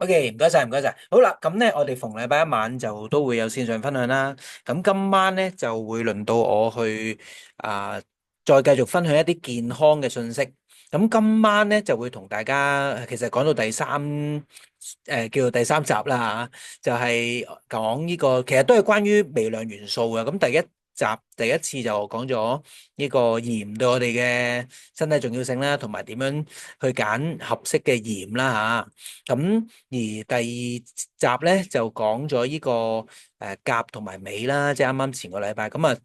OK，唔該晒，唔該晒。好啦，咁咧，我哋逢禮拜一晚就都會有線上分享啦。咁今晚咧就會輪到我去啊、再繼續分享一啲健康嘅信息。咁今晚咧就會同大家，其實講到叫做第三集啦吓，就係講呢個，其實都係關於微量元素嘅。咁第一次就講咗呢個鹽對我哋嘅身體重要性啦，同埋點樣去揀合適嘅鹽啦吓。咁而第二集咧就講咗呢個鉀同埋鎂啦，即係啱啱前個禮拜。咁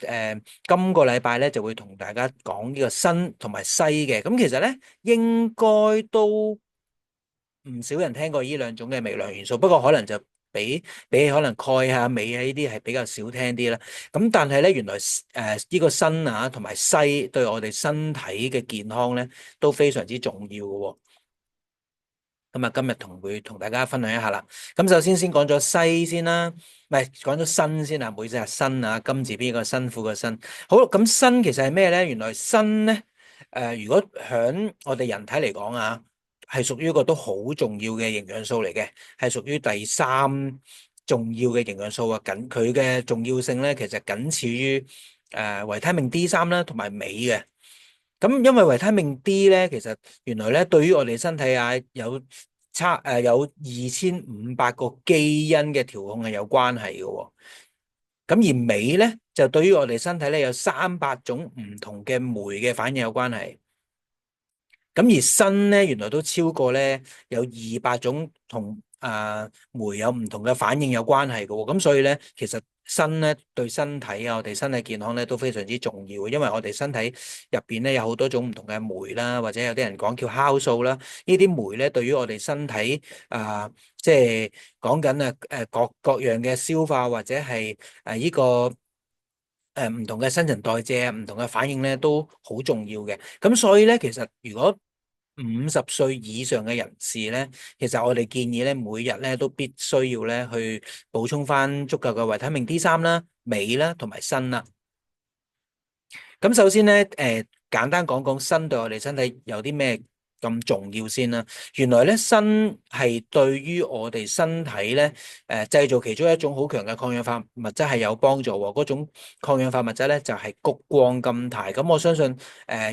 今個禮拜咧就會同大家講呢個鋅同埋硒嘅。咁其實咧應該都唔少人聽過呢兩種嘅微量元素，不過可能就比起可能鈣啊、鎂啊呢啲係比較少聽啲啦。咁但係咧，原來呢個鋅啊同埋硒對我哋身體嘅健康咧都非常之重要嘅喎。咁啊，今日會同大家分享一下啦。咁首先講咗硒先啦，唔係講咗鋅先啊，唔好意思啊，鋅啊，金字邊個辛苦個辛。好，咁鋅其實係咩咧？原來鋅咧，如果響我哋人體嚟講啊，係屬於一個都好重要嘅營養素嚟嘅，係屬於第三重要嘅營養素啊。佢嘅重要性咧，其實僅次於維他命 D3啦，同埋鎂嘅。咁因為維他命 D 咧，其實原來咧對於我哋身體啊有2500個基因嘅調控係有關係嘅喎。咁而鎂咧就對於我哋身體咧有300種唔同嘅酶嘅反應有關係。咁而鋅咧原來都超過咧有200種同酶有唔同嘅反應有關係嘅喎。咁所以咧其實鋅咧對身體啊，我哋身體健康咧都非常之重要嘅，因為我哋身體入邊咧有好多種唔同嘅酶啦，或者有啲人講叫酵素啦，呢啲酶咧對於我哋身體即係講緊各樣嘅消化或者係呢個唔同嘅新陳代謝、唔同嘅反應咧都好重要嘅。咁所以咧，其實如果50歲以上嘅人士咧，其實我哋建議咧，每日咧都必須要咧去補充翻足夠嘅維他命 D3啦、鎂啦同埋鋅啦。咁首先咧，簡單講講鋅對我哋身體有啲咩咁重要先啦。原來咧，鋅係對於我哋身體咧，製造其中一種好強嘅抗氧化物質係有幫助喎。嗰種抗氧化物質咧就係谷胱甘肽。咁我相信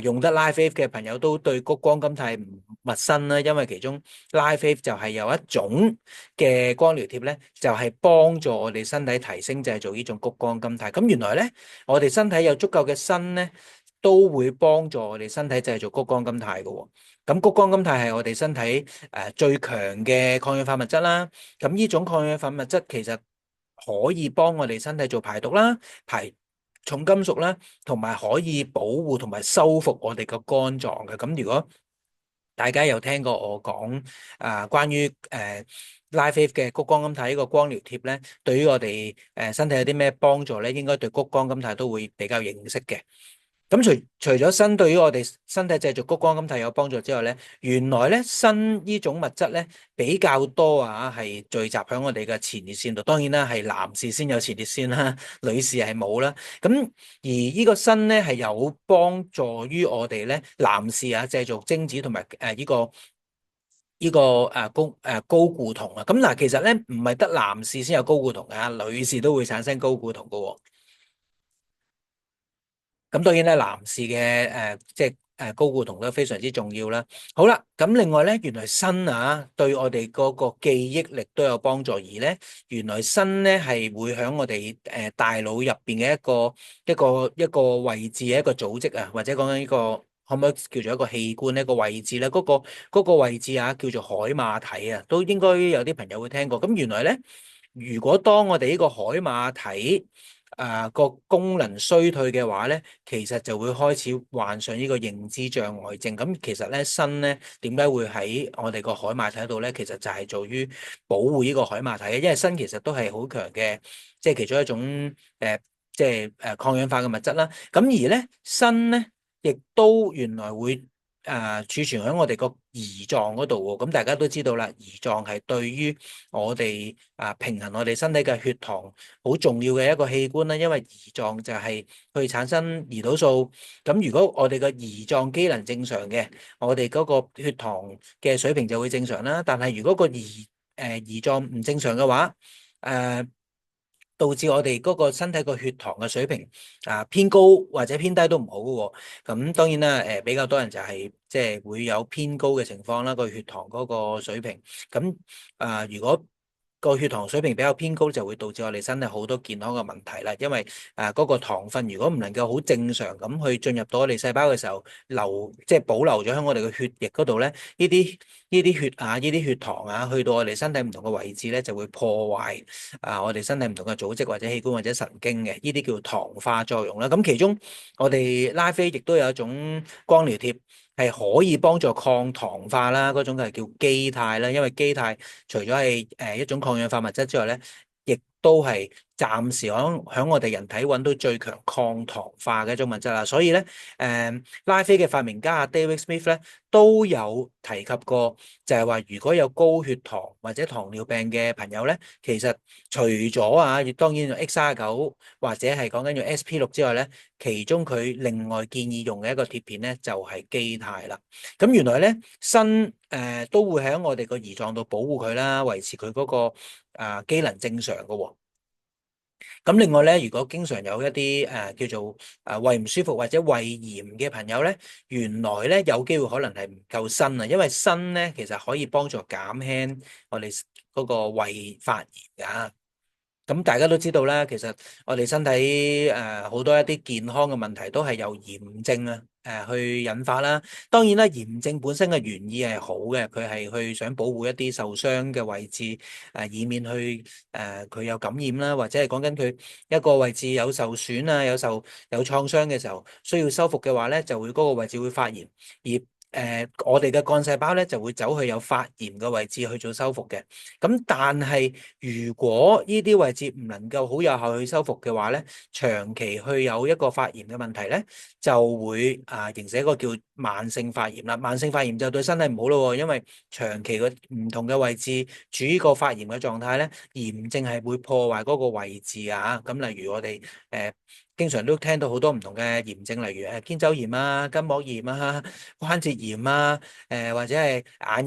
用得 LifeWave 嘅朋友都對谷胱甘肽唔陌生啦，因為其中 LifeWave 就係有一種嘅光療貼咧，就係幫助我哋身體提升製造呢種谷胱甘肽。咁原來咧，我哋身體有足夠嘅鋅咧，都會幫助我哋身體製造谷胱甘肽嘅喎。咁谷胱甘肽係我哋身體最強嘅抗氧化物質啦。咁呢種抗氧化物質其實可以幫我哋身體做排毒啦、排重金屬啦，同埋可以保護同埋修復我哋個肝臟嘅。咁如果大家有聽過我講關於LifeWave 嘅谷胱甘肽呢個光療貼咧，對於我哋身體有啲咩幫助咧？應該對谷胱甘肽都會比較認識嘅。咁除咗鋅對於我哋身體製造谷胱甘肽有幫助之外咧，原來咧鋅呢種物質咧比較多係聚集喺我哋嘅前列腺度。當然啦，係男士先有前列腺啦，女士係冇啦。咁而呢個鋅咧係有幫助於我哋咧男士製造精子同埋高固酮啊。咁嗱，其實咧唔係得男士先有高固酮啊，女士都會產生高固酮噶喎。咁當然咧，男士嘅即係高固酮都非常之重要啦。好啦，咁另外咧，原來鋅對我哋嗰個記憶力都有幫助，而咧原來鋅咧係會喺我哋大腦入邊嘅一個位置嘅一個組織啊，或者講緊呢個可唔可以叫做一個器官呢一個位置咧？嗰個位置叫做海馬體啊，都應該有啲朋友會聽過。咁原來咧，如果當我哋呢個海馬體個功能衰退嘅話咧，其實就會開始患上呢個認知障礙症。咁其實咧，鋅咧點解會喺我哋個海馬體度咧？其實就係做於保護呢個海馬體嘅，因為鋅其實都係好強嘅，即係其中一種即係抗氧化嘅物質啦。咁而咧，鋅咧亦都原來會儲存喺我哋個胰臟嗰度喎。咁大家都知道啦，胰臟係對於我哋平衡我哋身體嘅血糖好重要嘅一個器官啦。因為胰臟就係去產生胰島素。咁如果我哋嘅胰臟機能正常嘅，我哋嗰個血糖嘅水平就會正常啦。但係如果個胰臟唔正常嘅話，誒、導致我哋嗰個身體個血糖嘅水平偏高或者偏低都唔好嘅喎。咁當然啦，比較多人就係即係會有偏高嘅情況啦，個血糖嗰個水平。咁如果個血糖水平比較偏高，就會導致我哋身體好多健康嘅問題啦。因為嗰個糖分如果唔能夠好正常咁去進入到我哋細胞嘅時候，即係保留咗喺我哋嘅血液嗰度咧，呢啲血啊，呢啲血糖啊，去到我哋身體唔同嘅位置咧，就會破壞我哋身體唔同嘅組織或者器官或者神經嘅，呢啲叫糖化作用啦。咁其中我哋拉菲亦都有一種光療貼。係可以幫助抗糖化啦，嗰種係叫基肽啦，因為基肽除咗係一種抗氧化物質之外咧，亦都係暫時響我哋人體揾到最強抗糖化嘅一種物質啦。所以咧，拉菲嘅發明家David Smith 咧都有提及過，就係話如果有高血糖或者糖尿病嘅朋友咧，其實除咗當然用 X39或者係講緊用 SP6之外咧，其中佢另外建議用嘅一個貼片咧就係基肽啦。咁原來咧鋅都會喺我哋個胰臟度保護佢啦，維持佢嗰個機能正常嘅喎。咁另外咧，如果經常有一啲叫做胃唔舒服或者胃炎嘅朋友咧，原來咧有機會可能係唔夠鋅啊，因為鋅咧其實可以幫助減輕我哋嗰個胃發炎㗎。咁大家都知道啦，其實我哋身體好多一啲健康嘅問題都係由炎症去引發啦。當然啦，炎症本身嘅原意係好嘅，佢係去想保護一啲受傷嘅位置，以免去佢有感染啦，或者係講緊佢一個位置有受損啊，有創傷嘅時候需要修復嘅話咧，就會嗰個位置會發炎，而我哋嘅幹細胞咧就會走去有發炎嘅位置去做修復嘅。咁但係如果呢啲位置唔能夠好有效去修復嘅話咧，長期去有一個發炎嘅問題咧，就會形成一個叫慢性發炎啦。慢性發炎就對身體唔好咯，因為長期嘅唔同嘅位置處於個發炎嘅狀態咧，炎症係會破壞嗰個位置啊。咁例如我哋經常都聽到好多唔同嘅炎症，例如肩周炎啊、筋膜炎啊、關節炎啊，或者係眼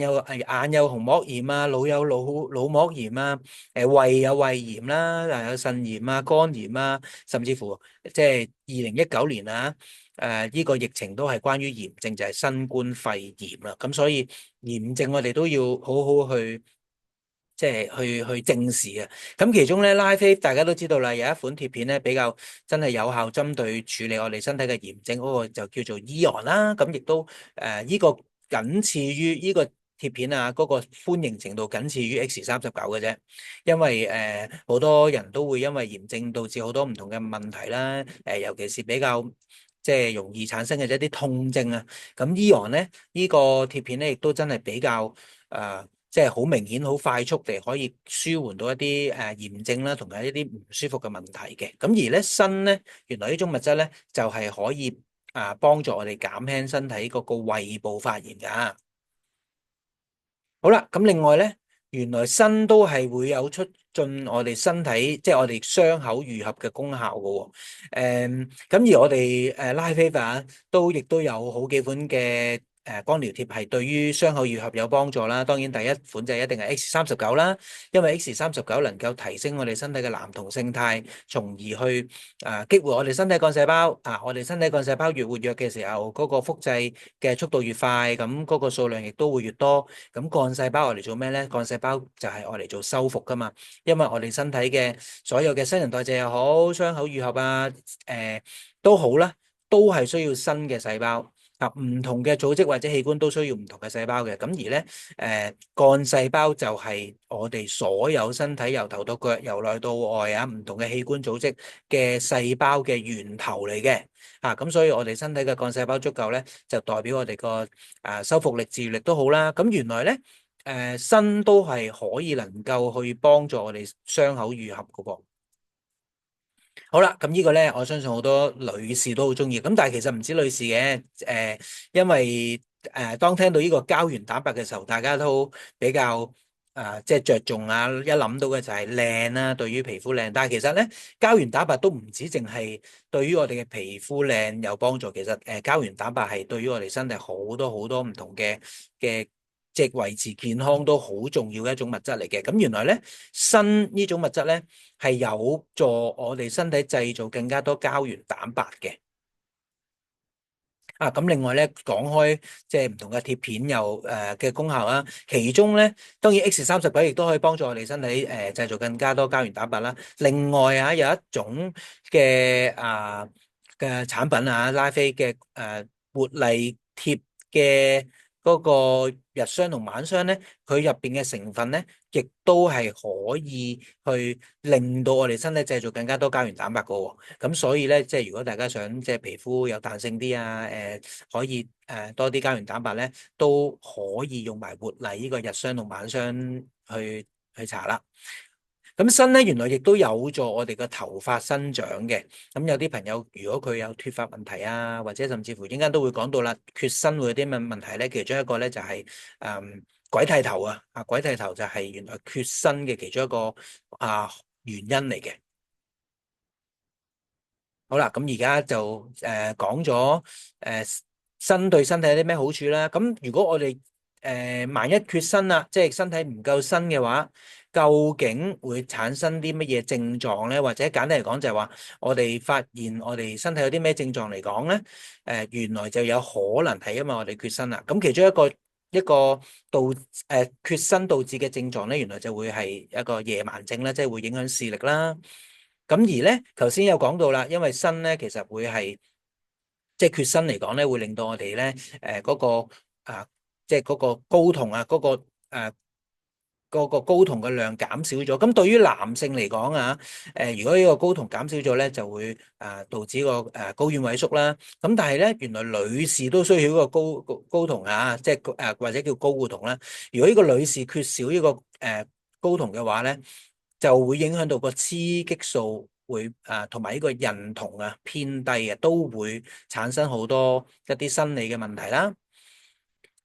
有紅膜炎啊、腦有腦膜炎啊，胃有胃炎啦，有腎炎啊、肝炎啊，甚至乎即係2019年呢個疫情都係關於炎症，就係新冠肺炎啦。咁所以炎症我哋都要好好去。即係去正視啊！咁其中咧，拉菲大家都知道啦，有一款貼片咧比較真係有效針對處理我哋身體嘅炎症嗰個就叫做 Eon 啦。咁亦都呢個僅次於呢個貼片嗰個歡迎程度僅次於 X39嘅啫。因為好多人都會因為炎症導致好多唔同嘅問題啦。尤其是比較即係容易產生嘅一啲痛症啊。咁 Eon 咧呢個貼片咧亦都真係比較即係好明顯、好快速地可以舒緩到一啲炎症啦，同埋一啲唔舒服嘅問題嘅。咁而咧鋅咧，原來呢種物質咧就係可以幫助我哋減輕身體嗰個胃部發炎㗎。好啦，咁另外咧，原來鋅都係會有促進我哋身體，即係我哋傷口愈合嘅功效㗎喎。咁而我哋拉菲都亦都有好幾款嘅光療貼係對於傷口愈合有幫助啦。當然第一款就一定係 X39啦，因為 X39能夠提升我哋身體嘅男同性肽，從而去激活我哋身體幹細胞。我哋身體幹細胞越活躍嘅時候，嗰個複製嘅速度越快，咁嗰個數量亦都會越多。咁幹細胞我嚟做咩咧？幹細胞就係我嚟做修復噶嘛，因為我哋身體嘅所有嘅新陳代謝又好，傷口愈合都好啦，都係需要新嘅細胞。唔同嘅組織或者器官都需要唔同嘅細胞嘅。咁而咧幹細胞就係我哋所有身體由頭到腳，由內到外唔同嘅器官組織嘅細胞嘅源頭嚟嘅。咁所以我哋身體嘅幹細胞足夠咧，就代表我哋個修復力、治癒力都好啦。咁原來咧鋅都係可以能夠去幫助我哋傷口愈合嘅噃。好啦，咁呢個咧，我相信好多女士都好中意。咁但係其實唔止女士嘅，因為當聽到呢個膠原蛋白嘅時候，大家都比較即係着重一諗到嘅就係靚啦，對於皮膚靚。但係其實咧，膠原蛋白都唔止淨係對於我哋嘅皮膚靚有幫助。其實膠原蛋白係對於我哋身體好多好多唔同嘅即係維持健康都好重要嘅一種物質嚟嘅。咁原來咧，鋅呢種物質咧係有助我哋身體製造更加多膠原蛋白嘅。啊，咁另外咧，講開即係唔同嘅鐵片又嘅功效啦，其中咧當然 X39亦都可以幫助我哋身體製造更加多膠原蛋白啦。另外啊，有一種嘅產品啊，拉菲嘅活力貼嘅嗰個日霜同晚霜咧，佢入邊嘅成分咧，亦都係可以去令到我哋身體製造更加多膠原蛋白噶喎。咁所以咧，即係如果大家想即係皮膚有彈性啲啊，可以多啲膠原蛋白咧，都可以用埋活麗呢個日霜同晚霜去搽啦。咁鋅咧，原來亦都有助我哋個頭髮生長嘅。咁有啲朋友如果佢有脫髮問題啊，或者甚至乎陣間都會講到啦，缺鋅會有啲乜問題咧？其中一個咧就係鬼剃頭啊！鬼剃頭就係原來缺鋅嘅其中一個原因嚟嘅。好啦，咁而家就講咗鋅對身體有啲咩好處啦。咁如果我哋萬一缺鋅啦，即係身體唔夠鋅嘅話，究竟會產生啲乜嘢症狀咧？或者簡單嚟講就係話，我哋發現我哋身體有啲咩症狀嚟講咧？原來就有可能係因為我哋缺鋅啦。咁其中一個缺鋅導致嘅症狀咧，原來就會係一個夜盲症啦，即係會影響視力啦。咁而咧，頭先有講到啦，因為鋅咧其實會係即係缺鋅嚟講咧，會令到我哋咧嗰個即係嗰個睾酮啊，嗰個睾酮嘅量減少咗。咁對於男性嚟講啊，如果呢個睾酮減少咗咧，就會導致個睾丸萎縮啦。咁但係咧，原來女士都需要呢個睾酮啊，即係或者叫睾固酮啦。如果呢個女士缺少呢個睾酮嘅話咧，就會影響到個雌激素會同埋呢個孕酮啊偏低啊，都會產生好多一啲生理嘅問題啦。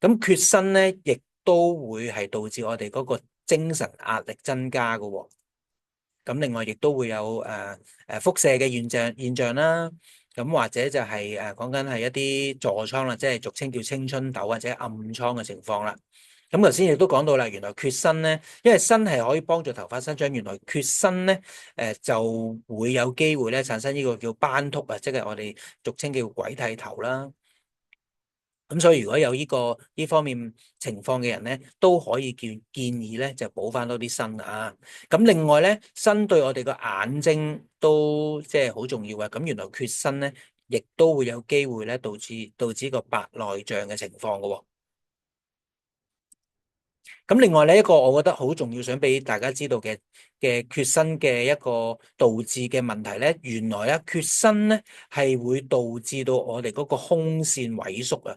咁缺鋅咧，亦都會係導致我哋嗰個精神壓力增加嘅喎。咁另外亦都會有輻射嘅現象啦。咁或者就係講緊係一啲痤瘡啦，即係俗稱叫青春痘或者暗瘡嘅情況啦。咁頭先亦都講到啦，原來缺鋅咧，因為鋅係可以幫助頭髮生長，原來缺鋅咧，就會有機會咧產生呢個叫斑禿啊，即係我哋俗稱叫鬼剃頭啦。咁所以如果有呢方面情況嘅人咧，都可以建議咧就補翻多啲鋅啊。咁另外咧，鋅對我哋個眼睛都即係好重要嘅。咁原來缺鋅咧，亦都會有機會咧導致個白內障嘅情況嘅喎。咁另外咧，一個我覺得好重要，想俾大家知道嘅缺鋅嘅一個導致嘅問題咧，原來咧缺鋅咧係會導致到我哋嗰個胸腺萎縮啊。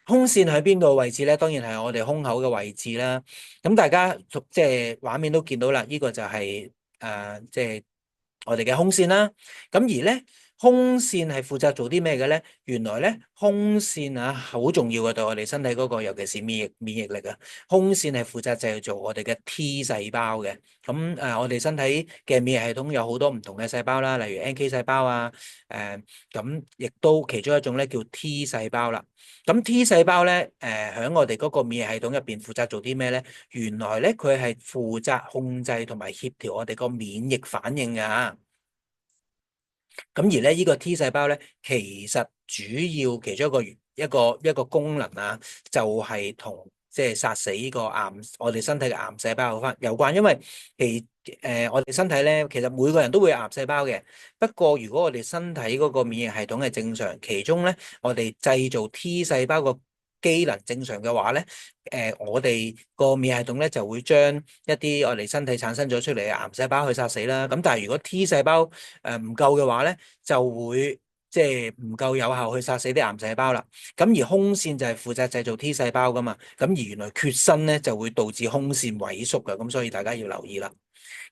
胸腺喺邊度位置咧？當然係我哋胸口嘅位置啦。咁大家即係畫面都見到啦，呢個就係即係我哋嘅胸腺啦。咁而咧，胸腺係負責做啲咩嘅咧？原來咧，胸腺啊好重要嘅，對我哋身體嗰個，尤其是免疫力啊。胸腺係負責製造我哋嘅 T 細胞嘅。咁我哋身體嘅免疫系統有好多唔同嘅細胞啦，例如 NK 細胞啊，咁亦都其中一種咧叫 T 細胞啦。咁 T 細胞咧，喺我哋嗰個免疫系統入邊負責做啲咩咧？原來咧，佢係負責控制同埋協調我哋個免疫反應㗎。咁而咧，呢個 T 細胞咧，其實主要其中一個功能啊，就係同即係殺死呢個我哋身體嘅癌細胞有關。因為我哋身體咧，其實每個人都會有癌細胞嘅。不過如果我哋身體嗰個免疫系統係正常，其中咧我哋製造 T 細胞個機能正常嘅話咧，我哋個免疫系統咧就會將一啲我哋身體產生咗出嚟嘅癌細胞去殺死啦。咁但係如果 T 細胞唔夠嘅話咧，就會即係唔夠有效去殺死啲癌細胞啦。咁而胸腺就係負責製造 T 細胞噶嘛。咁而原來缺鋅咧就會導致胸腺萎縮嘅。咁所以大家要留意啦。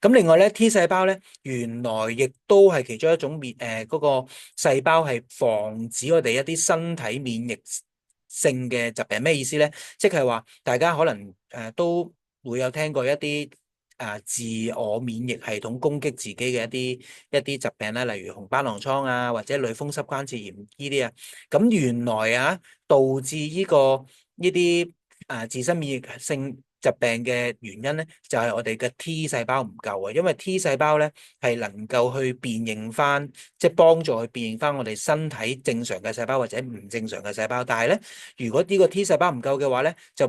咁另外咧，T 細胞咧，原來亦都係其中一種嗰個細胞，係防止我哋一啲身體免疫性嘅疾病。咩意思咧？即係話大家可能都會有聽過一啲自我免疫系統攻擊自己嘅一啲疾病啦，例如紅斑狼瘡啊，或者類風濕關節炎呢啲啊。咁原來導致呢啲自身免疫性疾病嘅原因咧，就係我哋嘅 T 細胞唔夠啊。因為 T 細胞咧係能夠去辨認翻，即係幫助去辨認翻我哋身體正常嘅細胞或者唔正常嘅細胞。但係咧，如果呢個 T 細胞唔夠嘅話咧，就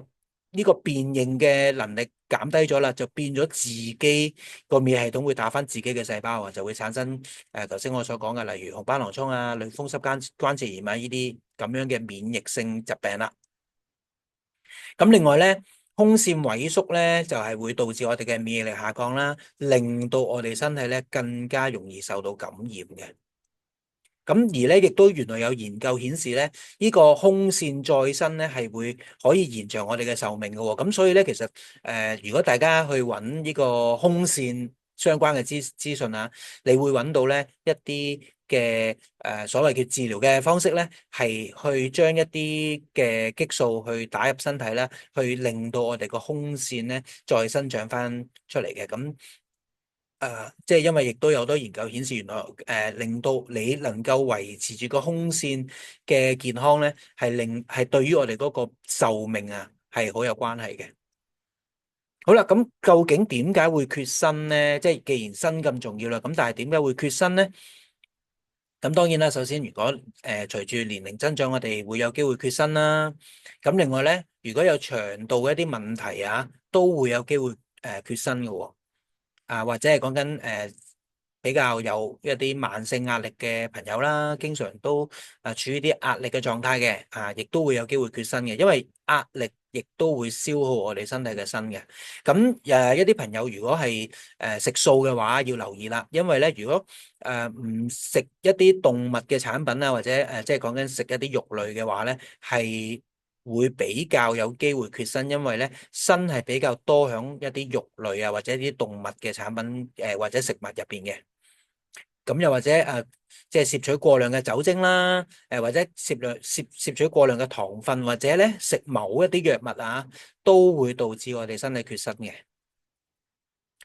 呢個辨認嘅能力減低咗啦，就變咗自己個免疫系統會打翻自己嘅細胞啊，就會產生頭先我所講嘅，例如紅斑狼瘡啊、類風濕關節炎啊呢啲咁樣嘅免疫性疾病啦。咁另外咧，胸腺萎縮咧就係會導致我哋嘅免疫力下降啦，令到我哋身體咧更加容易受到感染嘅。咁而咧，亦都原來有研究顯示咧，呢個胸腺再生咧係會可以延長我哋嘅壽命嘅喎。咁所以咧，其實如果大家去揾呢個胸腺相關嘅資訊啊，你會揾到咧一啲嘅所謂嘅治療嘅方式咧，係去將一啲嘅激素去打入身體啦，去令到我哋個胸腺咧再生長翻出嚟嘅。咁即係因為亦都有好多研究顯示，原來令到你能夠維持住個胸腺嘅健康咧，係對於我哋嗰個壽命啊係好有關係嘅。好啦，咁究竟點解會缺鋅咧？即係既然鋅咁重要啦，咁但係點解會缺鋅咧？咁當然啦，首先如果隨住年齡增長，我哋會有機會缺鋅啦。咁另外咧，如果有腸道嘅一啲問題啊，都會有機會缺鋅嘅喎。或者係講緊比較有一啲慢性壓力嘅朋友啦，經常都處於啲壓力嘅狀態嘅，亦都會有機會缺鋅嘅，因為壓力亦都會消耗我哋身體嘅鋅嘅。咁一啲朋友如果係食素嘅話，要留意啦，因為咧如果唔食一啲動物嘅產品啊，或者即係講緊食一啲肉類嘅話咧，係會比較有機會缺鋅，因為咧鋅係比較多響一啲肉類啊或者一啲動物嘅產品或者食物入邊嘅。咁又或者即係攝取過量嘅酒精啦，或者攝取過量嘅糖分，或者咧食某一啲藥物啊，都會導致我哋身體缺鋅嘅。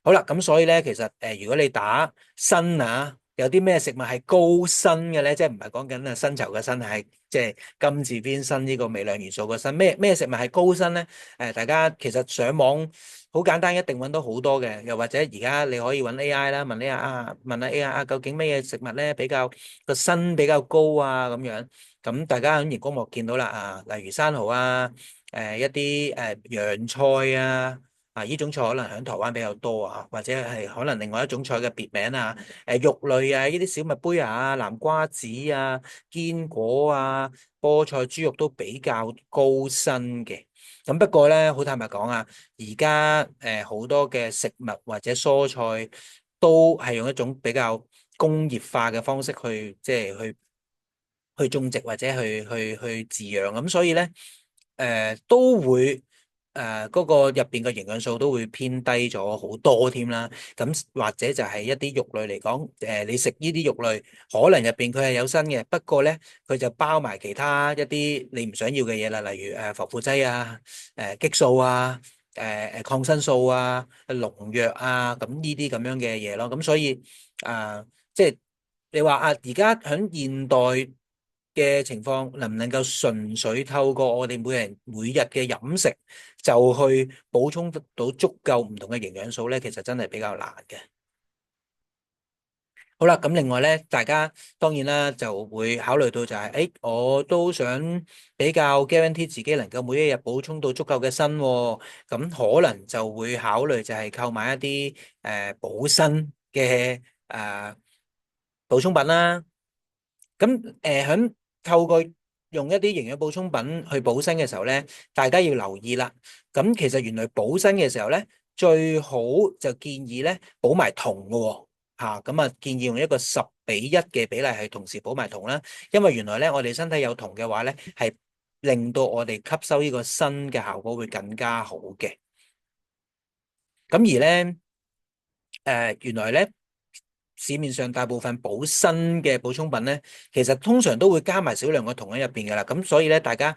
好啦，咁所以咧，其實如果你打鋅啊，有啲咩食物係高鋅嘅咧？即係唔係講緊薪酬嘅薪，係即係金字邊鋅呢個微量元素嘅鋅。咩食物係高鋅咧？大家其實上網好簡單，一定揾到好多嘅。又或者而家你可以揾 AI 啦，問下 AI 究竟咩嘢食物咧比較個鋅比較高啊咁樣。咁大家喺熒光幕見到啦例如生蠔啊，一啲洋菜啊。呢種菜可能喺台灣比較多啊，或者係可能另外一種菜嘅別名啊，肉類啊，呢啲小麥胚芽啊、南瓜子啊、堅果啊、菠菜、豬肉都比較高鋅嘅。咁不過咧，好坦白講啊，而家好多嘅食物或者蔬菜都係用一種比較工業化嘅方式去，即係去種植或者去飼養，咁所以咧都會。嗰個入邊嘅營養素都會偏低咗好多添啦，咁或者就係一啲肉類嚟講，你食呢啲肉類，可能入邊佢係有鋅嘅，不過咧佢就包埋其他一啲你唔想要嘅嘢啦，例如防腐劑啊、激素啊、抗生素啊、農藥啊，咁呢啲咁樣嘅嘢咯，咁所以即係你話而家喺現代嘅情況，能唔能夠純粹透過我哋每日嘅飲食就去補充得到足夠唔同嘅營養素咧？其實真係比較難嘅。好啦，咁另外咧，大家當然啦就會考慮到就係，我都想比較 guarantee 自己能夠每一日補充到足夠嘅鋅喎，咁可能就會考慮就係購買一啲補鋅嘅補充品啦。咁喺透過用一啲營養補充品去補鋅嘅時候咧，大家要留意啦。咁其實原來補鋅嘅時候咧，最好就建議咧補埋銅嘅喎。咁建議用一個10:1嘅比例係同時補埋銅啦。因為原來咧我哋身體有銅嘅話咧，係令到我哋吸收呢個鋅嘅效果會更加好嘅。咁而咧原來咧。市面上大部分補鋅嘅補充品咧，其實通常都會加埋少量嘅銅喺入邊噶啦。咁所以咧，大家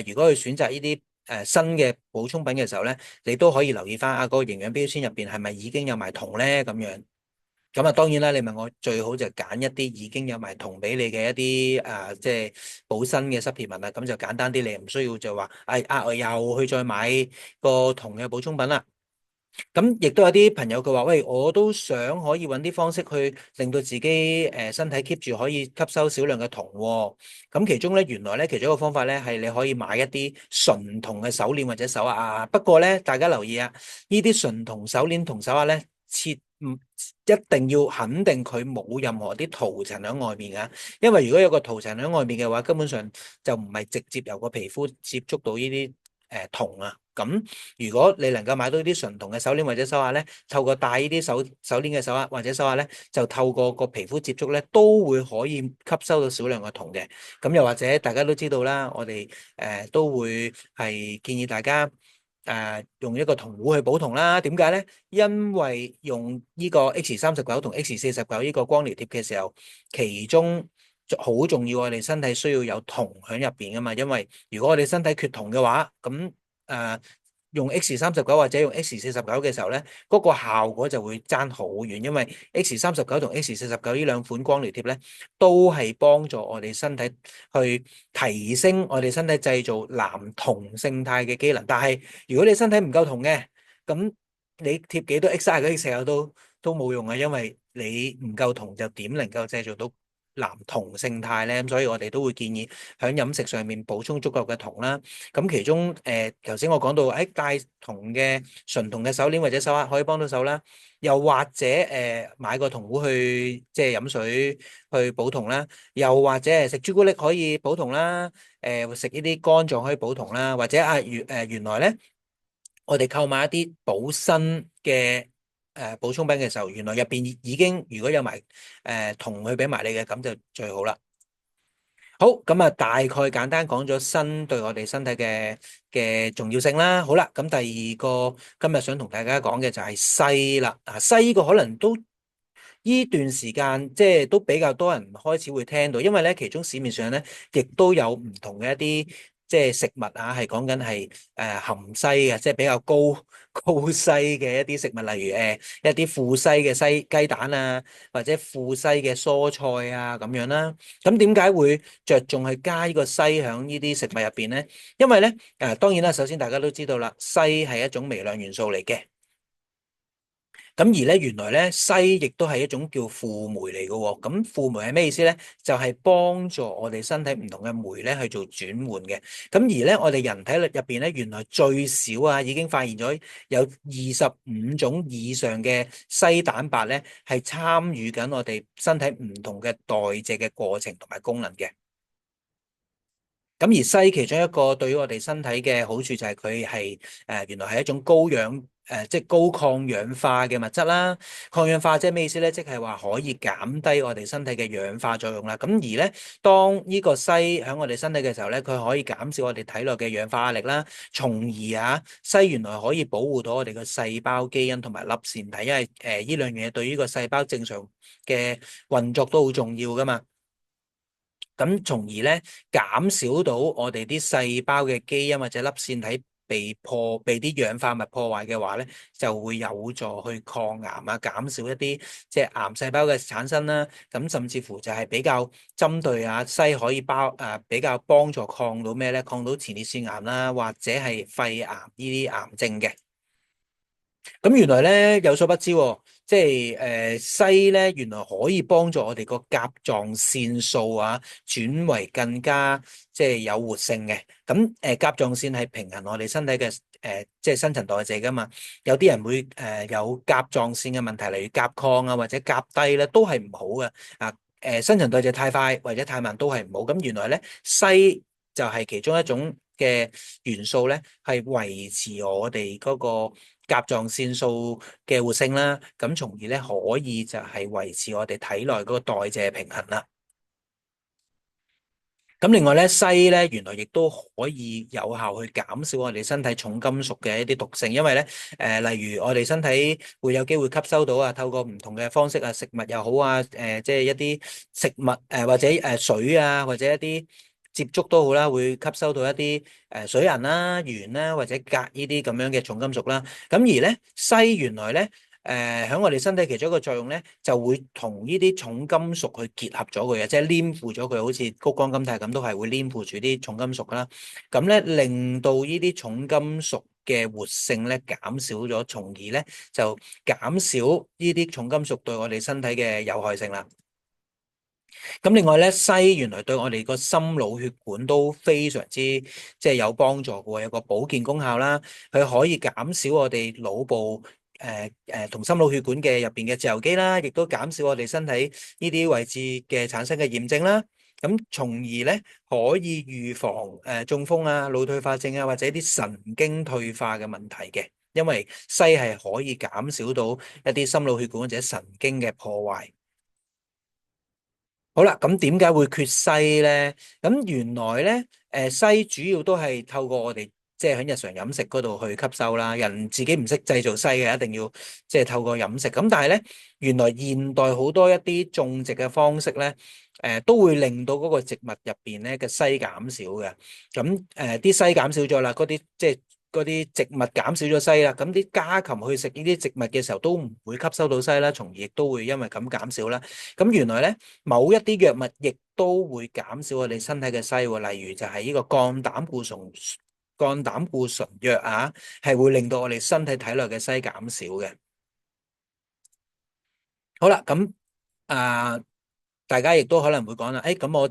如果去選擇呢啲鋅嘅補充品嘅時候咧，你都可以留意翻嗰個營養標籤入邊係咪已經有埋銅咧咁樣。咁啊，當然啦，你問我最好就揀一啲已經有埋銅俾你嘅一啲即係補身嘅濕皮文啦，咁就簡單啲，你唔需要就話，我又去再買個銅嘅補充品啦。咁亦都有啲朋友佢話，喂，我都想可以揾啲方式去令到自己身體 keep 住可以吸收少量嘅銅喎。咁其中咧，原來咧其中一個方法咧係你可以買一啲純銅嘅手鏈或者手鐲啊。不過咧，大家留意啊，呢啲純銅手鏈同手鐲咧，唔一定要肯定佢冇任何啲塗層喺外面㗎。因為如果有個塗層喺外面嘅話，根本上就唔係直接由個皮膚接觸到呢啲銅啊。咁如果你能夠買到啲純銅嘅手鏈或者手鐲咧，透過戴呢啲手鏈嘅手鐲或者手鐲咧，就透過個皮膚接觸咧，都會可以吸收到少量嘅銅嘅。咁又或者大家都知道啦，我哋都會係建議大家用一個銅壺去補銅啦。點解咧？因為用呢個 X39同 X49呢個光療貼嘅時候，其中好重要，我哋身體需要有銅喺入邊噶嘛。因為如果我哋身體缺銅嘅話，咁誒用 X39或者用 X49嘅時候咧，嗰個效果就會爭好遠。因為 X39同 X49呢兩款光療貼咧，都係幫助我哋身體去提升我哋身體製造藍銅勝肽嘅機能。但係如果你身體唔夠銅嘅，咁你貼幾多 X 啊嗰啲石油都冇用啊。因為你唔夠銅就點能夠製造到藍銅勝肽咧？咁所以我哋都會建議喺飲食上面補充足夠嘅銅啦。咁其中頭先我講到戴銅嘅純銅嘅手鏈或者手鐲可以幫到手啦。又或者買個銅壺去即係飲水去補銅啦。又或者係食朱古力可以補銅啦。食呢啲肝臟可以補銅啦。或者原來咧，我哋購買一啲補身嘅補充品嘅時候，原來入邊已經如果有埋銅去俾埋你嘅，咁就最好啦。好，咁啊，大概簡單講咗鋅對我哋身體嘅重要性啦。好啦，咁第二個今日想同大家講嘅就係硒啦。硒呢個可能都呢段時間即係都比較多人開始會聽到，因為咧其中市面上咧亦都有唔同嘅一啲即係食物啊，係講緊係含硒嘅，即係比較高硒嘅一啲食物，例如一啲富硒嘅雞蛋啊，或者富硒嘅蔬菜啊咁樣啦。咁點解會着重去加呢個硒響呢啲食物入邊咧？因為咧當然啦，首先大家都知道啦，硒係一種微量元素嚟嘅。咁而咧，原來咧，硒亦都係一種叫輔酶嚟嘅喎。咁輔酶係咩意思咧？就係幫助我哋身體唔同嘅酶咧去做轉換嘅。咁而咧，我哋人體入邊咧，原來最少已經發現咗有25種以上嘅硒蛋白咧，係參與緊我哋身體唔同嘅代謝嘅過程同埋功能嘅。咁而硒其中一個對於我哋身體嘅好處就係佢係原來係一種高氧即係高抗氧化嘅物質啦。抗氧化即係咩意思咧？即係話可以減低我哋身體嘅氧化作用啦。咁而咧，當呢個硒喺我哋身體嘅時候咧，佢可以減少我哋體內嘅氧化壓力啦，從而硒原來可以保護到我哋嘅細胞基因同埋粒線體，因為呢兩樣嘢對於個細胞正常嘅運作都好重要噶嘛。咁從而咧減少到我哋啲細胞嘅基因或者粒線體被啲氧化物破壞嘅話咧，就會有助去抗癌啊，減少一啲即係癌細胞嘅產生啦。咁甚至乎就係比較針對硒可以比較幫助抗到咩咧？抗到前列腺癌啦，或者係肺癌呢啲癌症嘅。咁原來咧有所不知喎，即係硒咧原來可以幫助我哋個甲狀腺素轉為更加即係有活性嘅。咁甲狀腺係平衡我哋身體嘅即係新陳代謝噶嘛。有啲人會有甲狀腺嘅問題，例如甲亢或者甲低咧，都係唔好嘅。新陳代謝太快或者太慢都係唔好。咁原來咧硒就係其中一種嘅元素咧，係維持我哋嗰個甲狀腺素嘅活性啦，咁從而咧可以就係維持我哋體內嗰個代謝平衡啦。咁另外咧，硒咧原來亦都可以有效去減少我哋身體重金屬嘅一啲毒性。因為咧例如我哋身體會有機會吸收到透過唔同嘅方式食物又好即係一啲食物或者水或者一啲接觸都好啦，會吸收到一啲水銀啦、鉛啦或者鎘呢啲咁樣嘅重金屬啦。咁而咧硒原來咧喺我哋身體其中一個作用咧，就會同呢啲重金屬去結合咗佢嘅，即係黏附咗佢，好似谷胱甘肽咁，都係會黏附住啲重金屬啦。咁咧令到呢啲重金屬嘅活性咧減少咗，從而咧就減少呢啲重金屬對我哋身體嘅有害性啦。咁另外咧，硒原來對我哋個心腦血管都非常之即係有幫助嘅喎，有個保健功效啦。佢可以減少我哋腦部同心腦血管嘅入邊嘅自由基啦，亦都減少我哋身體呢啲位置嘅產生嘅炎症啦。咁從而咧可以預防中風啊、腦退化症啊或者啲神經退化嘅問題嘅，因為硒係可以減少到一啲心腦血管或者神經嘅破壞。好啦，咁點解會缺硒咧？咁原來咧，硒主要都係透過我哋即係喺日常飲食嗰度去吸收啦。人自己唔識製造硒嘅，一定要即係透過飲食。咁但係咧，原來現代好多一啲種植嘅方式咧，都會令到嗰個植物入邊咧嘅硒減少嘅。咁啲硒減少咗啦，嗰啲即係嗰啲植物減少咗硒啦，咁啲家禽去食呢啲植物嘅時候都唔會吸收到硒啦，從而亦都會因為咁減少啦。咁原來咧，某一啲藥物亦都會減少我哋身體嘅硒喎，例如就係呢個降膽固醇藥啊，係會令到我哋身體體內嘅硒減少嘅。好啦，咁啊，大家亦都可能會講啦，咁我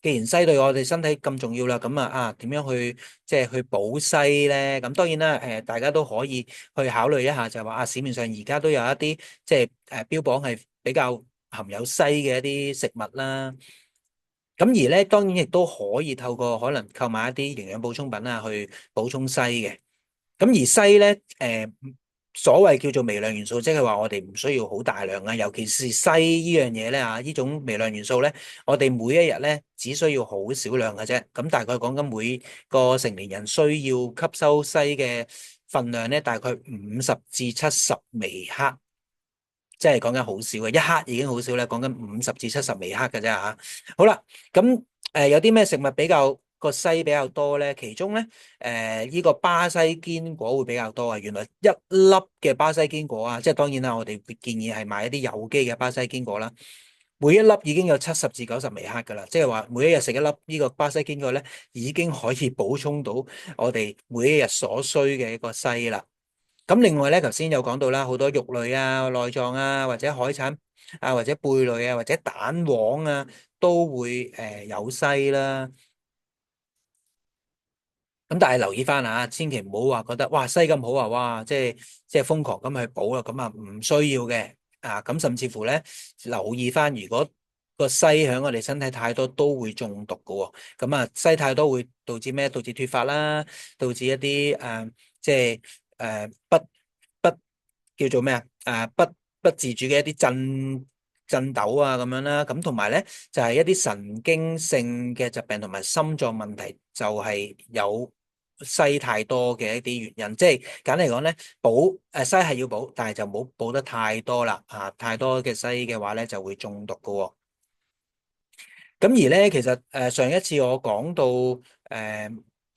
既然硒對我哋身體咁重要啦，咁點樣去即係去補硒咧？咁當然啦，大家都可以去考慮一下，就係話市面上而家都有一啲即係標榜係比較含有硒嘅一啲食物啦。咁而咧，當然亦都可以透過可能購買一啲營養補充品啊，去補充硒嘅。咁而硒咧，所謂叫做微量元素，即係話我哋唔需要好大量啊，尤其是硒呢樣嘢咧呢種微量元素咧，我哋每一日咧只需要好少量嘅啫。咁大概講緊每個成年人需要吸收硒嘅份量咧，大概50至70微克。即係講緊好少嘅，一克已經好少啦，講緊50至70微克嘅啫嚇。好啦，咁有啲咩食物比較個硒比較多咧？其中咧呢個巴西堅果會比較多啊。原來一粒嘅巴西堅果啊，即係當然啦，我哋建議係買一啲有機嘅巴西堅果啦。每一粒已經有70至90微克噶啦，即係話每一日食一粒呢個巴西堅果咧，已經可以補充到我哋每一日所需嘅一個硒啦。咁另外咧，頭先有講到啦，好多肉類啊、內臟啊，或者海產啊，或者貝類啊，或者蛋黃啊，都會有硒啦。咁但係留意翻啊，千祈唔好話覺得哇硒咁好啊，哇即係瘋狂咁去補啦，咁啊唔需要嘅啊。咁甚至乎咧，留意翻，如果個硒喺我哋身體太多，都會中毒噶喎。咁啊，硒太多會導致咩？導致脫髮啦，導致一啲即係不叫做咩不自主嘅一啲震抖啊咁樣啦。咁同埋咧就係一啲神經性嘅疾病同埋心臟問題，就係有硒太多嘅一啲原因。即係簡單嚟講咧，硒係要補，但係就冇補得太多啦。太多嘅硒嘅話咧就會中毒噶喎。咁而咧，其實上一次我講到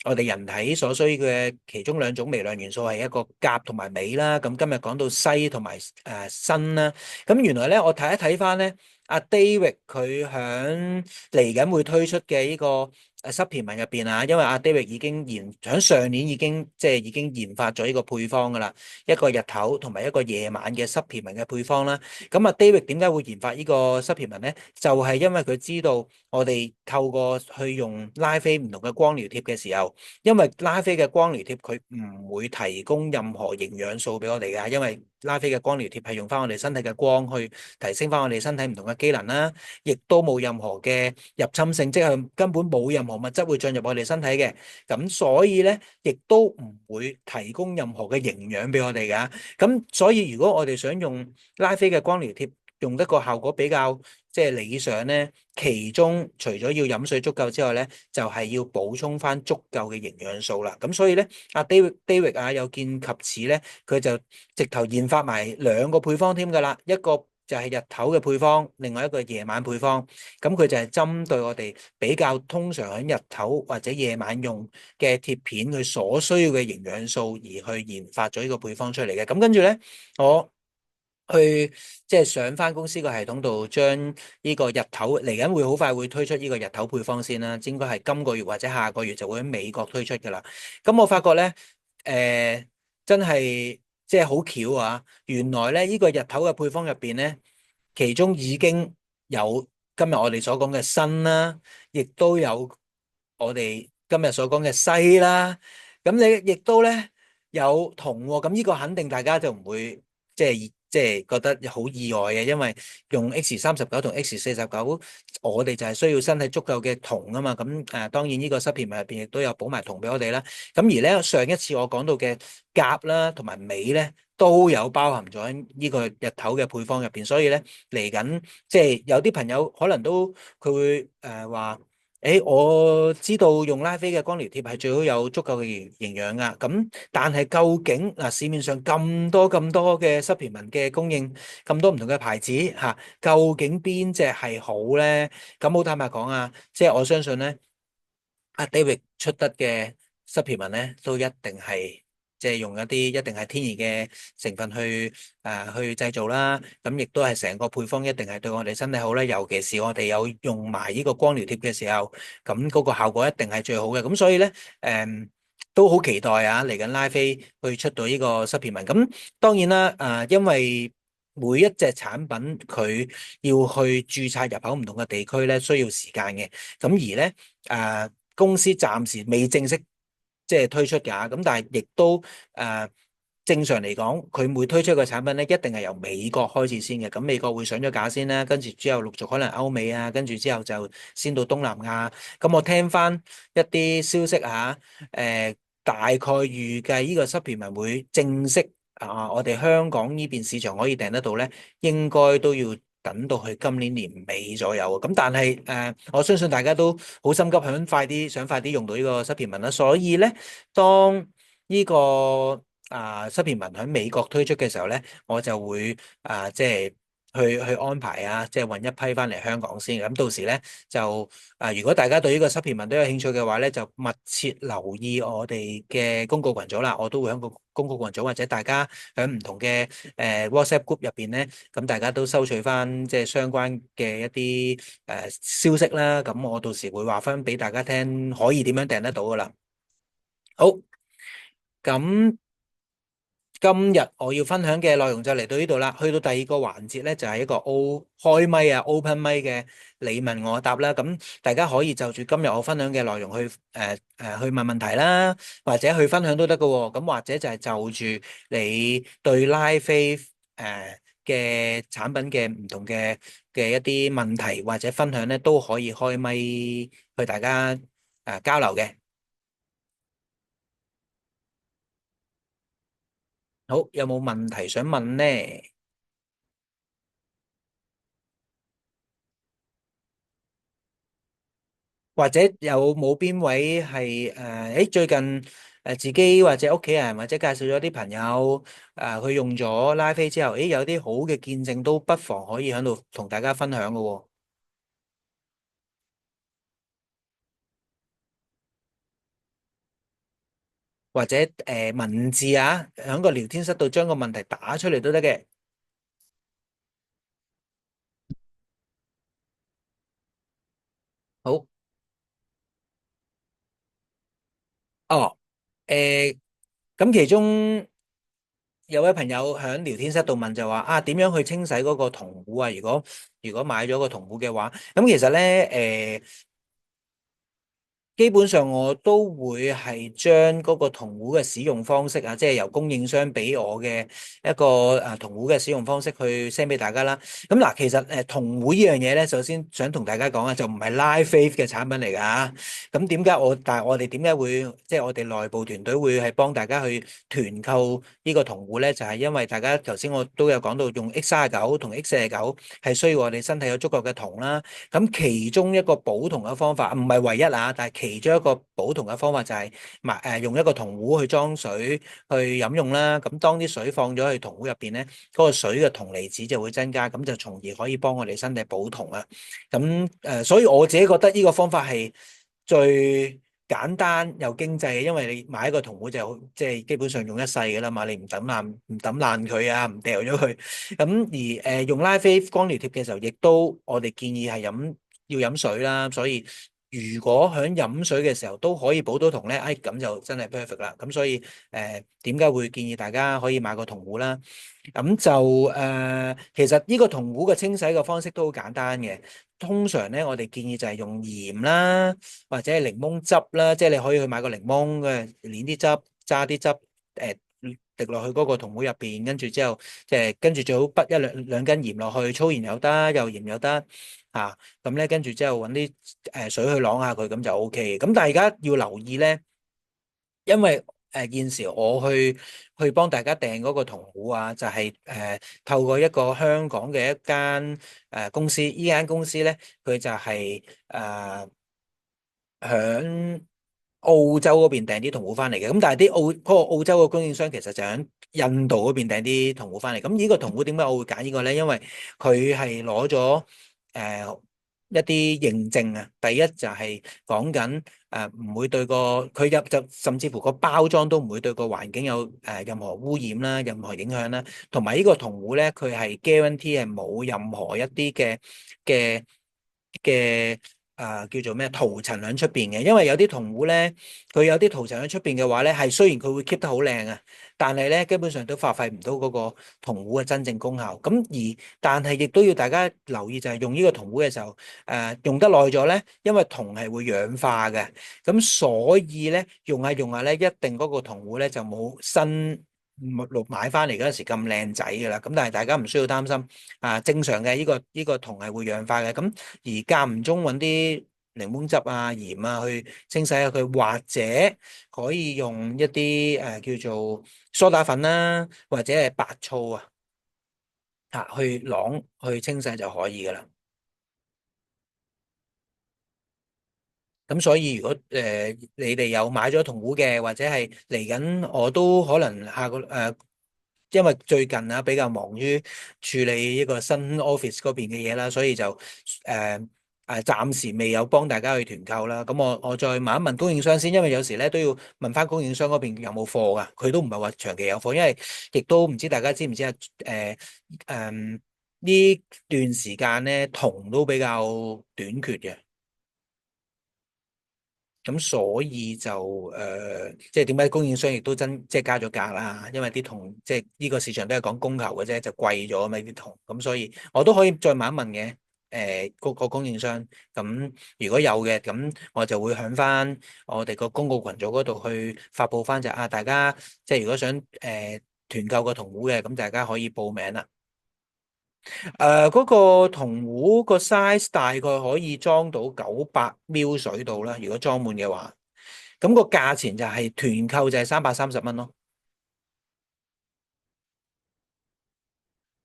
我哋人體所需嘅其中兩種微量元素係一個鉀同埋鎂啦。咁今日講到硒同埋鋅啦。咁原來咧，我睇一睇翻咧，阿 David 佢響嚟緊會推出嘅呢個supplement 入邊啊，因為阿 David 已經響上年已經研發咗呢個配方噶啦，一個日頭同埋一個夜晚嘅 supplement 嘅配方啦。咁啊，David 點解會研發呢個 supplement 咧？就係因為佢知道我哋透過去用拉菲唔同嘅光療貼嘅時候，因為拉菲嘅光療貼佢唔會提供任何營養素俾我哋㗎，因為拉菲嘅光療貼係用翻我哋身體嘅光去提升翻我哋身體唔同嘅機能啦，亦都冇任何嘅入侵性，即係根本冇任何物質會進入我哋身體嘅。咁所以咧，亦都唔會提供任何嘅營養俾我哋㗎。咁所以如果我哋想用拉菲嘅光療貼用得個效果比較即係理想咧，其中除咗要飲水足夠之外咧，就係要補充翻足夠嘅營養素啦。咁所以咧，阿 David 有見及此咧，佢就直頭研發埋兩個配方添㗎啦，一個就係日頭嘅配方，另外一個夜晚配方。咁佢就係針對我哋比較通常喺日頭或者夜晚用嘅貼片，佢所需要嘅營養素而去研發咗呢個配方出嚟嘅。咁跟住咧，我去即係上翻公司個系統度，將呢個日頭嚟緊會好快會推出呢個日頭配方先啦，應該係今個月或者下個月就會喺美國推出噶啦。咁我發覺咧，真係即係好巧啊！原來咧呢個日頭嘅配方入邊咧，其中已經有今日我哋所講嘅鋅啦，亦都有我哋今日所講嘅硒啦。咁你亦都咧有銅喎，咁呢個肯定大家就唔會即係覺得好意外嘅，因為用 X39同 X49，我哋就係需要身體足夠嘅銅啊嘛。咁當然呢個 supplement 入邊亦都有補埋銅俾我哋啦。咁而咧上一次我講到嘅鉀啦同埋鎂咧，都有包含咗喺呢個日頭嘅配方入邊，所以咧嚟緊即係有啲朋友可能都佢會話。我知道用拉菲嘅光療貼係最好有足夠嘅營養噶，咁但係究竟市面上咁多嘅 supplement 嘅供應，咁多唔同嘅牌子吓，究竟邊隻係好咧？咁好坦白講啊，即係我相信咧，阿 David 出得嘅 supplement 咧，都一定係即係用一定係天然嘅成分去製造啦。咁亦都係成個配方一定係對我哋身體好啦。尤其是我哋有用埋呢個光療貼嘅時候，咁嗰個效果一定係最好嘅。咁所以咧，都好期待啊！嚟緊拉菲去出到呢個 supplement。咁當然啦，因為每一隻產品佢要去註冊入口唔同嘅地區咧，需要時間嘅。咁而咧，公司暫時未正式即係推出㗎，咁但係亦都正常嚟講，佢每推出一個產品咧，一定係由美國開始先嘅。咁美國會上咗架先啦，跟住之後陸續可能歐美啊，跟住之後就先到東南亞。咁我聽翻一啲消息嚇，大概預計呢個 supplement 會正式我哋香港呢邊市場可以訂得到咧，應該都要等到去今年年尾左右。咁但係我相信大家都好心急，想快啲用到呢個 supplement 啦。所以咧，當呢個supplement 喺美國推出嘅時候咧，我就會即係去安排即係運一批翻嚟香港先。咁到時咧就如果大家對呢個 supplement 都有興趣嘅話咧，就密切留意我哋嘅公告群組啦。我都會喺個公告群組或者大家喺唔同嘅WhatsApp group 入邊咧，咁大家都收取翻即係相關嘅一啲消息啦。咁我到時會話翻俾大家聽，可以點樣訂得到噶啦。好，咁。今日我要分享嘅內容就嚟到呢度啦，去到第二個環節咧，就係一個開咪open 咪嘅你問我答啦。咁大家可以就住今日我分享嘅內容去問問題啦，或者去分享都得㗎喎。咁或者就係就住你對拉菲嘅產品嘅唔同嘅一啲問題或者分享咧，都可以開咪去大家交流嘅。好，有冇問題想問呢？或者有冇邊位係最近自己或者屋企人或者介紹咗啲朋友佢用咗拉菲之後，有啲好嘅見證，都不妨可以喺度同大家分享嘅喎。或者文字喺個聊天室度將個問題打出嚟都得嘅。好，哦，誒、咁其中有位朋友喺聊天室度問就話點樣去清洗嗰個銅壺啊？如果買咗個銅壺嘅話，咁其實咧基本上我都會係將嗰個銅壺嘅使用方式即係由供應商俾我嘅一個銅壺嘅使用方式去 send 俾大家啦。咁嗱，其實銅壺呢樣嘢咧，首先想同大家講就唔係 Live Faith 嘅產品嚟㗎。咁點解但係我哋點解會即係我哋內部團隊會係幫大家去團購呢個銅壺咧？就係因為大家頭先我都有講到用 X39同 X49係需要我哋身體有足夠嘅銅啦。咁其中一個補銅嘅方法唔係唯一但係其中一個補銅嘅方法就係用一個銅壺去裝水去飲用啦。咁當啲水放咗去銅壺入邊咧，嗰個水嘅銅離子就會增加，咁就從而可以幫我哋身體補銅啦。咁所以我自己覺得呢個方法係最簡單又經濟嘅，因為你買一個銅壺就即係基本上用一世㗎啦嘛，你唔抌爛佢啊，唔掉咗佢。咁而用拉菲光療貼嘅時候，亦都我哋建議係要飲水啦，所以如果喺飲水嘅時候都可以補到銅咧，咁就真係 perfect 啦。咁所以點解會建議大家可以買個銅壺啦？咁就其實呢個銅壺嘅清洗嘅方式都好簡單嘅。通常咧，我哋建議就係用鹽啦，或者係檸檬汁啦，即係你可以去買個檸檬嘅，攣啲汁，揸啲汁，滴落去嗰個銅壺入邊，跟住之後，即係跟住最好滗一兩根鹽落去，粗鹽又得，幼鹽又得，咁咧跟住之後揾啲水去啷下佢，咁就 OK 嘅。咁但係而家要留意咧。因為現時我去幫大家訂嗰個銅壺啊，就係透過一個香港嘅一間公司，呢間公司咧佢就係響澳洲嗰邊訂啲銅壺翻嚟嘅，咁但係嗰個澳洲嘅供應商其實就喺印度嗰邊訂啲銅壺翻嚟。咁呢個銅壺點解我會揀呢個咧？因為佢係攞咗一啲認證啊。第一就係講緊唔會對佢就甚至乎個包裝都唔會對個環境有任何污染啦、任何影響啦。同埋呢個銅壺咧，佢係 guarantee 係冇任何一啲嘅嘅叫做咩塗層喺出邊嘅。因為有啲銅壺咧，佢有啲塗層喺出邊嘅話咧，係雖然佢會 keep 得好靚啊，但係咧基本上都發揮唔到嗰個銅壺嘅真正功效。但係亦都要大家留意，就係用呢個銅壺嘅時候，用得耐咗咧，因為銅係會氧化嘅，咁所以咧用下用下咧，一定嗰個銅壺咧就冇新買翻嚟嗰陣時咁靚仔噶啦。咁但係大家唔需要擔心正常嘅呢個銅係會氧化嘅。咁而間唔中揾啲檸檬汁啊、鹽啊去清洗下佢，或者可以用一啲叫做梳打粉啦，或者係白醋去啷去清洗就可以噶啦。咁所以如果你哋有買咗銅壺嘅，或者係嚟緊，我都可能因為最近比較忙於處理一個新 office 嗰邊嘅嘢啦，所以就暫時未有幫大家去團購啦。咁我再問一問供應商先，因為有時咧都要問翻供應商嗰邊有冇貨噶，佢都唔係話長期有貨，因為亦都唔知大家知唔知啊？呢段時間咧銅都比較短缺嘅。咁所以就即係點解供應商亦都即係加咗價啦？因為啲銅即係呢個市場都係講供求嘅啫，就貴咗嘛啲銅。咁所以我都可以再問一問嘅。個供應商，咁如果有嘅，咁我就會響翻我哋個公告群組嗰度去發布翻大家即係如果想團購個銅壺嘅，咁大家可以報名啦。嗰個銅壺個 size 大概可以裝到900 ml 水度啦，如果裝滿嘅話，咁個價錢就係團購就係330蚊咯。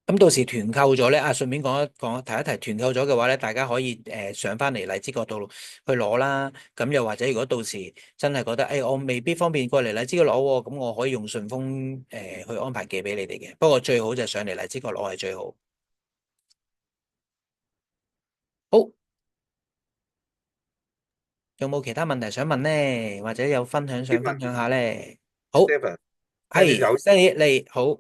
咁到時團購咗咧，順便講一講，提一提團購咗嘅話咧，大家可以上翻嚟荔枝角度去攞啦。咁又或者如果到時真係覺得，我未必方便過嚟荔枝角攞喎，咁我可以用順豐去安排寄俾你哋嘅。不過最好就上嚟荔枝角攞係最好。好，有冇其他問題想問呢？或者有分享想分享下呢？好，Stephen，係 有 Stanley，你好，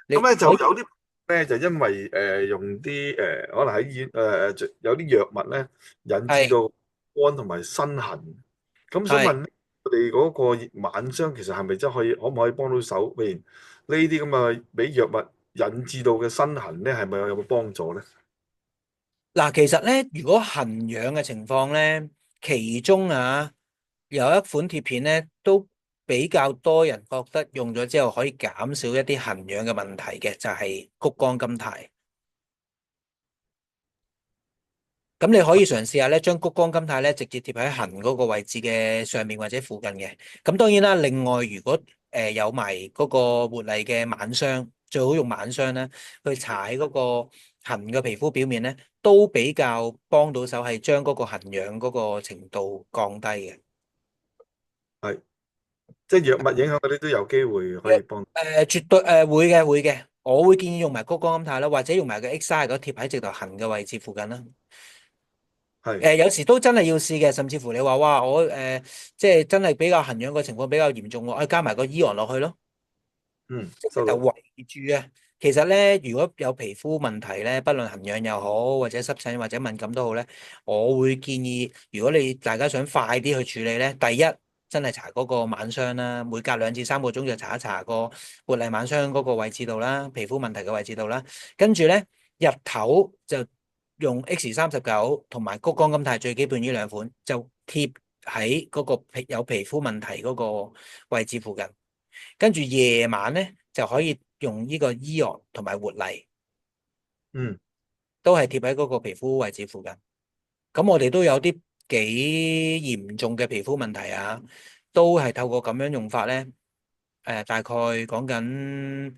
你咁咧就可以有啲咧就因為用啲可能喺醫院有啲藥物咧引致係到肝同埋身痕，咁想係。問我哋嗰個晚霜其實係咪真可唔可以幫到手？譬如呢啲咁嘅俾藥物引致到嘅身痕咧，係咪有冇幫助咧？嗱，其實咧，如果痕癢嘅情況咧，其中有一款貼片咧，都比較多人覺得用咗之後可以減少一啲痕癢嘅問題嘅，就係谷胱甘肽。咁你可以嘗試下咧，將谷胱甘肽咧直接貼喺痕嗰個位置嘅上面或者附近嘅。咁當然啦，另外如果有埋嗰個活麗嘅晚霜，最好用晚霜咧去搽喺嗰個痕嘅皮膚表面咧，都比較幫到手，係將嗰個痕癢嗰個程度降低嘅。係即係藥物影響嗰啲都有機會可以幫。絕對會嘅會嘅，我會建議用埋谷胱甘肽啦，或者用埋個 XR 嗰貼喺直頭痕嘅位置附近啦。係，有時都真係要試嘅，甚至乎你話哇，我即係真係比較痕癢個情況比較嚴重喎，加埋個伊昂落去咯。嗯，即係就收到。圍住啊。其實咧，如果有皮膚問題咧，不論痕癢又好，或者濕疹或者敏感都好咧，我會建議，如果你大家想快啲去處理咧，第一真係搽嗰個晚霜啦，每隔2至3個鐘就搽一搽個活力晚霜嗰個位置度啦，皮膚問題嘅位置度啦。跟住咧，日頭就用 X39同埋谷胱甘肽最基本呢兩款，就貼喺嗰個有皮膚問題嗰個位置附近。跟住夜晚咧就可以用呢個伊昂同埋活麗，嗯都係貼喺嗰個皮膚位置附近。咁我哋都有啲幾嚴重嘅皮膚問題啊，都係透過咁樣用法咧，大概講緊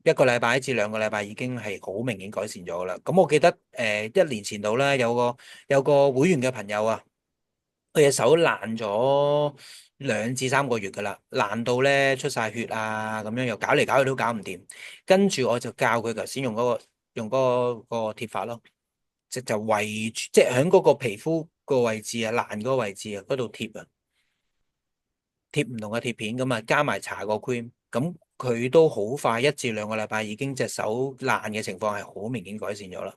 1個禮拜至2個禮拜已經係好明顯改善咗啦。咁我記得1年前度咧有個會員嘅朋友啊。佢隻手爛咗2至3個月噶啦，爛到咧出晒血啊，咁樣又搞嚟搞去都搞唔掂。跟住我就教佢頭先用嗰個貼法咯，就圍住即係喺嗰個皮膚個位置啊，爛嗰個位置啊，嗰度貼啊。貼唔同嘅貼片咁啊，加埋搽個 cream，咁佢都好快1至2個禮拜已經隻手爛嘅情況係好明顯改善咗啦。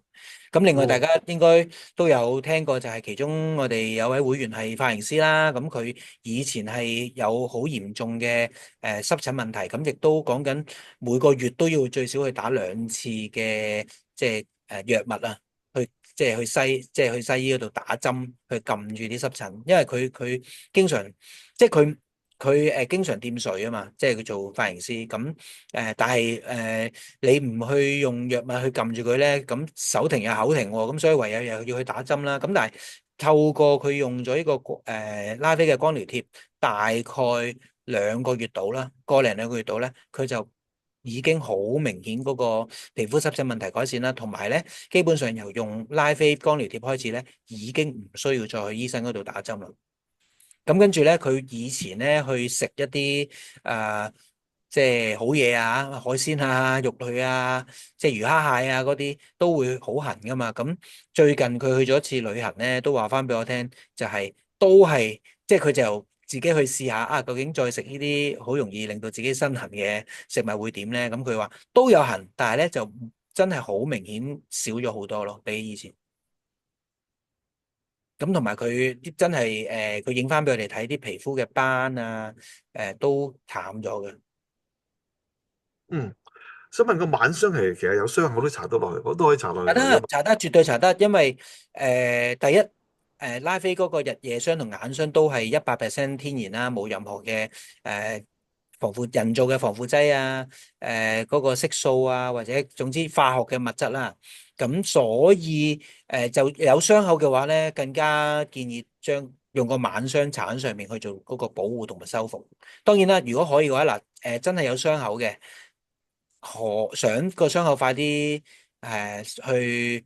咁另外大哦家應該都有聽過，就係其中我哋有位會員係髮型師啦，咁佢以前係有好嚴重嘅濕疹問題，咁亦都講緊每個月都要最少去打2次嘅即係藥物啊。去即係去西醫嗰度打針去撳住啲濕疹，因為佢經常即係佢經常掂水啊嘛，即係佢做髮型師咁但係你唔去用藥物去撳住佢咧，咁手停又口停喎，咁所以唯有又要去打針啦。咁但係透過佢用咗呢個拉菲嘅光療貼，大概2個月到啦，個零2個月到咧，佢就已經好明顯嗰個皮膚濕疹問題改善啦，同埋咧基本上由用拉菲光療貼開始咧，已經唔需要再去醫生嗰度打針啦。咁跟住咧，佢以前咧去食一啲即係好嘢啊，海鮮啊、肉類啊，即係魚蝦蟹啊嗰啲都會好痕噶嘛。咁最近佢去咗一次旅行咧，都話翻俾我聽，就係都係即係佢就自己去試下啊，究竟再食呢啲好容易令到自己身痕嘅食物會點咧？咁佢話都有痕，但係咧就真係好明顯少咗好多咯，比起以前。咁同埋佢啲真係佢影翻俾我哋睇啲皮膚嘅斑啊，都淡咗嘅。嗯，想問個晚霜其實有傷口都搽得落去，我都可以搽落搽得去㗎。如果搽得絕對搽得，因為第一拉菲嗰個日夜霜同眼霜都係100%天然啦，冇任何嘅人造嘅防腐劑啊，嗰個色素啊，或者總之化學嘅物質啦。咁所以就有傷口嘅話咧，更加建議用個晚霜搽喺上面去做嗰個保護同埋修復。當然啦，如果可以嘅話，嗱真係有傷口嘅。想個傷口快啲去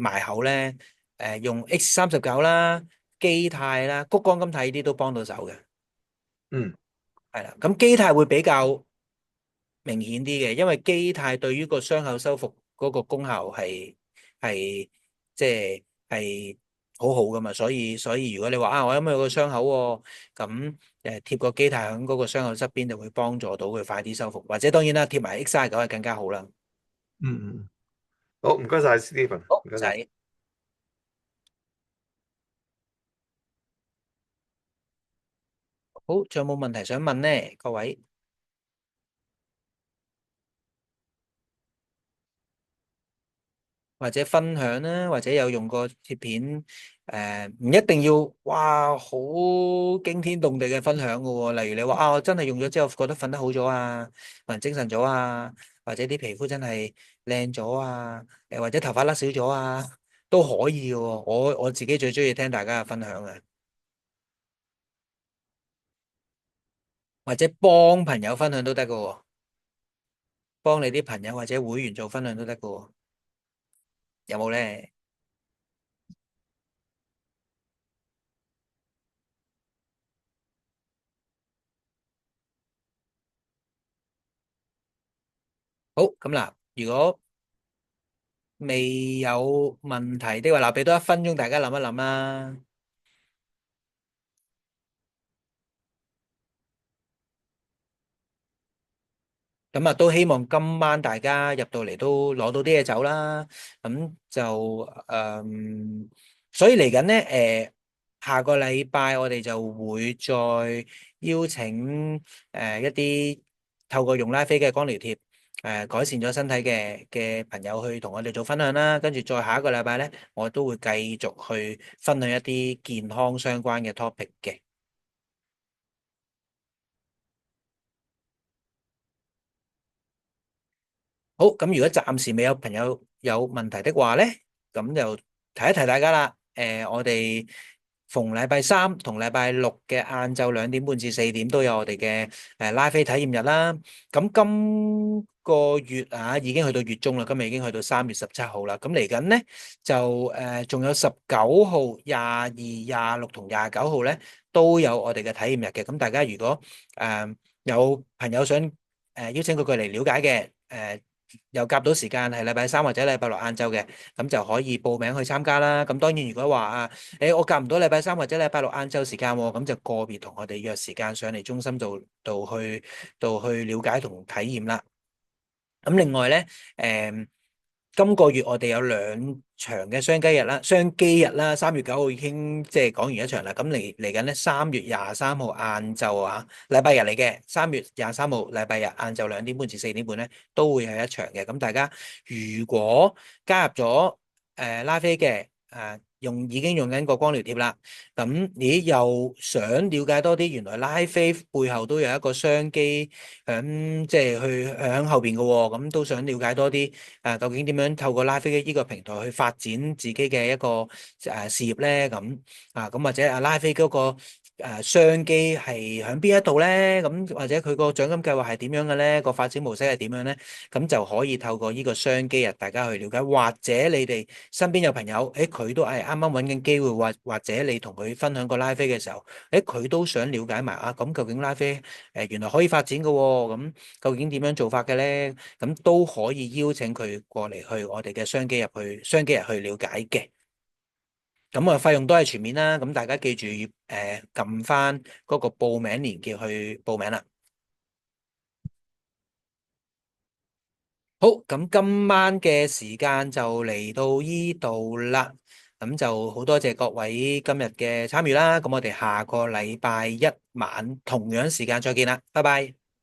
埋口咧，用 X39啦、基肽啦、谷胱甘肽呢啲都幫到手嘅，嗯係啦。咁基肽會比較明顯啲嘅，因為基肽對於個傷口修復嗰個功效係即係好好噶嘛，所以如果你話啊，我因為有個傷口喎，咁貼個基肽喺嗰個傷口側邊就會幫助到佢快啲修復，或者當然啦，貼埋 X39係更加好啦。嗯，好，唔該晒 Stephen，好，唔該晒。唔使。好，仲有冇問題想問呢？各位，或者分享啦，或者有用過貼片，唔一定要哇好驚天動地嘅分享噶喎。例如你話啊，我真係用咗之後覺得瞓得好咗啊，個人精神咗啊，或者啲皮膚真係靚咗啊，或者頭髮甩少咗啊，都可以嘅喎。我自己最中意聽大家嘅分享嘅，或者幫朋友分享都得嘅喎，幫你啲朋友或者會員做分享都得嘅喎，有冇咧？好，咁嗱，如果未有問題的話，嗱，俾多1分鐘大家諗一諗啦。咁啊，都希望今晚大家入到嚟都攞到啲嘢走啦。咁就所以嚟緊呢，下個禮拜我哋就會再邀請一啲透過用拉菲嘅光療貼，改善咗身體嘅朋友去同我哋做分享啦。跟住再下一個禮拜呢，我都會繼續去分享一啲健康相關嘅 topic 嘅。好，咁如果暫時未有朋友有問題的話咧，咁就提一提大家啦。我哋逢禮拜三同禮拜六嘅晏晝2點半至4點都有我哋嘅拉菲體驗日啦。咁今個月啊已經去到月中啦，今日已經去到3月17號啦。咁嚟緊咧就仲有19號、22、26同29號咧都有我哋嘅體驗日嘅。咁大家如果有朋友想邀請佢過嚟了解嘅，又夾到時間係禮拜三或者禮拜六晏晝嘅，咁就可以報名去參加啦。咁當然如果話我夾唔到禮拜三或者禮拜六晏晝時間喎，咁就個別同我哋約時間上嚟中心度去了解同體驗啦。咁另外咧，今個月我哋有2場嘅雙機日啦，3月9號已經即係講完一場啦。咁嚟緊咧，3月23號晏晝啊，禮拜日嚟嘅，3月23號禮拜日晏晝2點半至4點半咧，都會係一場嘅。咁大家如果加入咗拉菲嘅已經用緊個光療貼啦，咁你又想了解多啲，原來拉菲背後都有一個商機響，即係去響後邊嘅喎，咁都想了解多啲究竟點樣透過拉菲嘅呢個平台去發展自己嘅一個事業咧？咁或者拉菲嗰個商機係響邊一度咧？咁或者佢個獎金計劃係點樣嘅咧？個發展模式係點樣咧？咁就可以透過呢個商機日，大家去了解，或者你哋身邊有朋友，佢都係啱啱揾緊機會，或者你同佢分享過拉菲嘅時候，佢都想了解埋咁究竟拉菲原來可以發展嘅喎，咁究竟點樣做法嘅咧？咁都可以邀請佢過嚟去我哋嘅商機日去了解嘅。咁費用都係全面啦。咁大家記住撳翻嗰個報名連結去報名啦。好，咁今晚嘅時間就嚟到依度啦，咁就好多謝各位今日嘅參與啦，咁我哋下個禮拜一晚同樣時間再見啦，拜拜。